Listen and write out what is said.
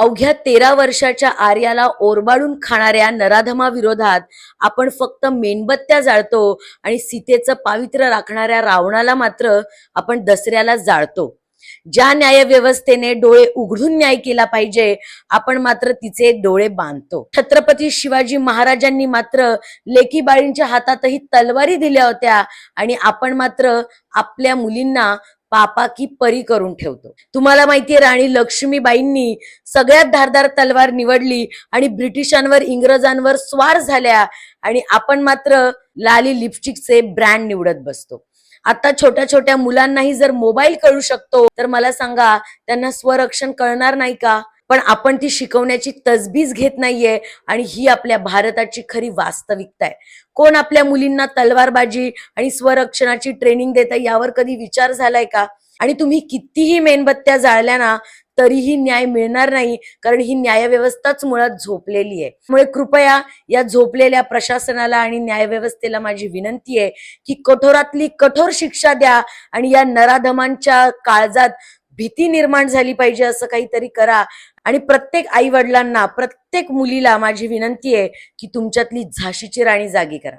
अवघ्या 13 वर्षाच्या आर्याला ओरबाडून खाणाऱ्या नराधमाविरोधात आपण फक्त मेणबत्त्या जाळतो आणि सीतेचं पावित्र्य राखणाऱ्या रावणाला मात्र आपण दसऱ्याला जाळतो. ज्या न्यायव्यवस्थेने डोळे उघडून न्याय केला पाहिजे आपण मात्र तिचे डोळे बांधतो. छत्रपती शिवाजी महाराजांनी मात्र लेकीबाळींच्या हातातही तलवारी दिल्या होत्या आणि आपण मात्र आपल्या मुलींना पापा की परी करून ठेवतो. तुम्हाला माहितीये राणी लक्ष्मीबाईंनी सगळ्यात धारदार तलवार निवडली आणि ब्रिटिशांवर इंग्रजांवर स्वार झाल्या आणि आपण मात्र लाली लिपस्टिकचे ब्रँड निवडत बसतो. आता छोट्या छोट्या मुलांनाही जर मोबाईल कळू शकतो तर मला सांगा त्यांना स्वरक्षण कळणार नाही का? पण आपण ती शिकवण्याची तजबीज घेत नाहीये आणि ही आपल्या भारताची खरी वास्तविकता आहे. कोण आपल्या मुलींना तलवारबाजी आणि स्वरक्षणाची ट्रेनिंग देत यावर कधी विचार झालाय का? आणि तुम्ही कितीही मेणबत्त्या जाळल्या ना तरीही न्याय मिळणार नाही, कारण ही न्यायव्यवस्थाच मुळात झोपलेली आहे. त्यामुळे कृपया या झोपलेल्या प्रशासनाला आणि न्यायव्यवस्थेला माझी विनंती आहे की कठोरातली कठोर शिक्षा द्या आणि या नराधमांच्या काळजात भीती निर्माण झाली पाहिजे असं काहीतरी करा. आणि प्रत्येक आई वडिलांना, प्रत्येक मुलीला माझी विनंती आहे की तुमच्यातली झाशीची राणी जागी करा.